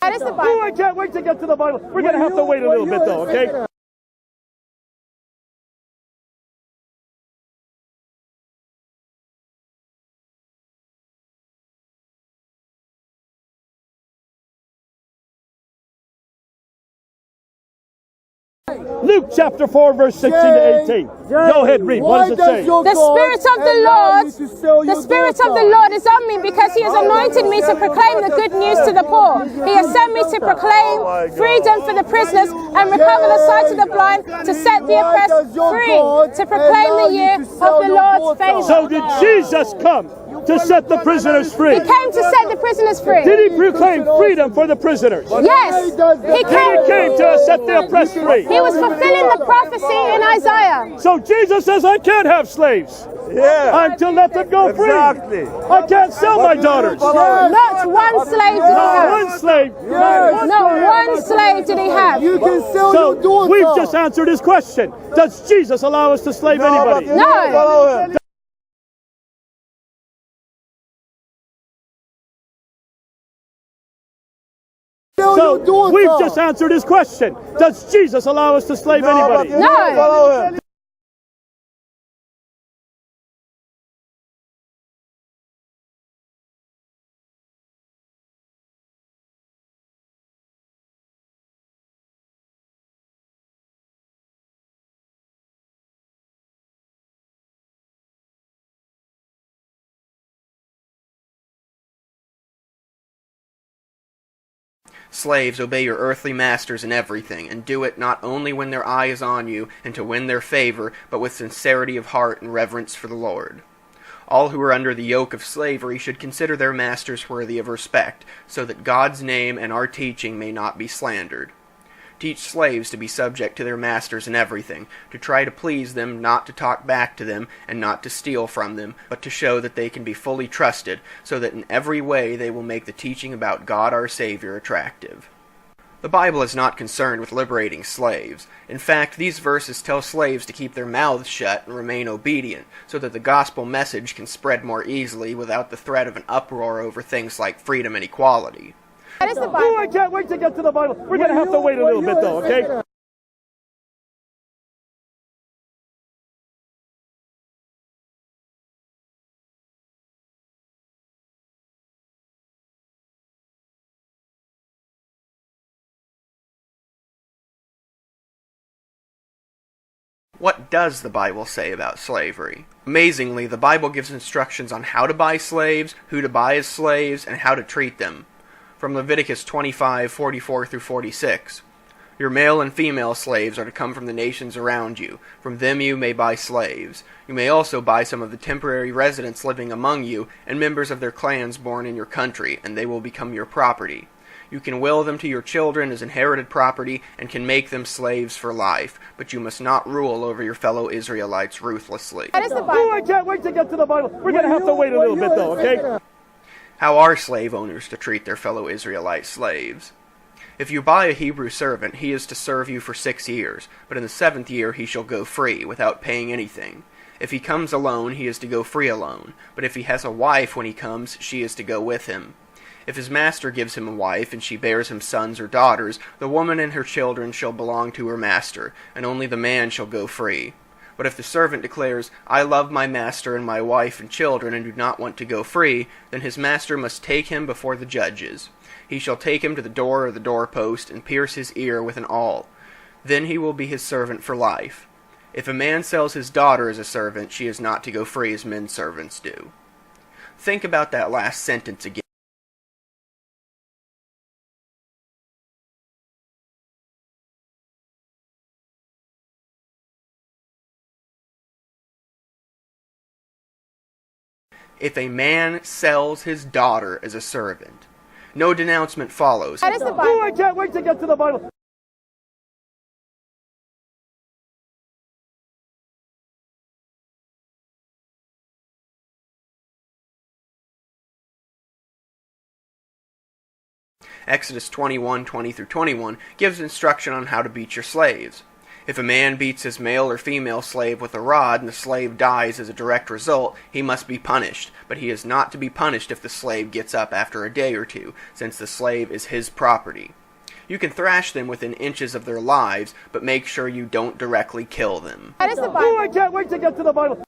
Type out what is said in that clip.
That is the Bible. Oh, I can't wait to get to the Bible. We're going to have to wait a little bit, though, okay? Luke chapter 4, verse 16 to 18. Go ahead, read. What does it say? The Spirit of the Lord is on me because He has anointed me to proclaim the good news to the poor. He has sent me to proclaim freedom for the prisoners and recover the sight of the blind, to set the oppressed free, to proclaim the year of the Lord's favor. So did Jesus come to set the prisoners free? He came to set the prisoners free. Did He proclaim freedom for the prisoners? Yes, He came to set the oppressed free. He was fulfilling the prophecy in Isaiah. So Jesus says, I can't have slaves. Yeah. I'm to let them go free. Exactly. I can't sell my daughters. Not one slave did He Not have. one slave. Not one slave did He have. You can sell your So daughter. we've just answered his question. Does Jesus allow us to slave anybody? No. So we've just answered his question. Does Jesus allow us to slave anybody? No. Slaves, obey your earthly masters in everything, and do it not only when their eye is on you and to win their favor, but with sincerity of heart and reverence for the Lord. All who are under the yoke of slavery should consider their masters worthy of respect, so that God's name and our teaching may not be slandered. Teach slaves to be subject to their masters in everything, to try to please them, not to talk back to them, and not to steal from them, but to show that they can be fully trusted, so that in every way they will make the teaching about God our Savior attractive. The Bible is not concerned with liberating slaves. In fact, these verses tell slaves to keep their mouths shut and remain obedient, so that the gospel message can spread more easily without the threat of an uproar over things like freedom and equality. That is the Bible. Oh, I can't wait to get to the Bible. We're going to have to wait a little bit, though, okay? What does the Bible say about slavery? Amazingly, the Bible gives instructions on how to buy slaves, who to buy as slaves, and how to treat them. From Leviticus 25:44 through 46. Your male and female slaves are to come from the nations around you. From them you may buy slaves. You may also buy some of the temporary residents living among you, and members of their clans born in your country, and they will become your property. You can will them to your children as inherited property, and can make them slaves for life, but you must not rule over your fellow Israelites ruthlessly. That is the Bible. Oh, I can't wait to get to the Bible. We're going to have to wait a little bit, though, okay? How are slave owners to treat their fellow Israelite slaves? If you buy a Hebrew servant, he is to serve you for 6 years, but in the 7th year he shall go free, without paying anything. If he comes alone, he is to go free alone, but if he has a wife when he comes, she is to go with him. If his master gives him a wife, and she bears him sons or daughters, the woman and her children shall belong to her master, and only the man shall go free. But if the servant declares, I love my master and my wife and children, and do not want to go free, then his master must take him before the judges. He shall take him to the door or the doorpost, and pierce his ear with an awl. Then he will be his servant for life. If a man sells his daughter as a servant, she is not to go free as men servants do. Think about that last sentence again. If a man sells his daughter as a servant. No denouncement follows. That is the Bible. Oh, I can't wait to get to the Bible. Exodus 21:20 through 21 gives instruction on how to beat your slaves. If a man beats his male or female slave with a rod and the slave dies as a direct result, he must be punished, but he is not to be punished if the slave gets up after a day or two, since the slave is his property. You can thrash them within inches of their lives, but make sure you don't directly kill them. That is the Bible. Oh, I can't wait to get to the Bible.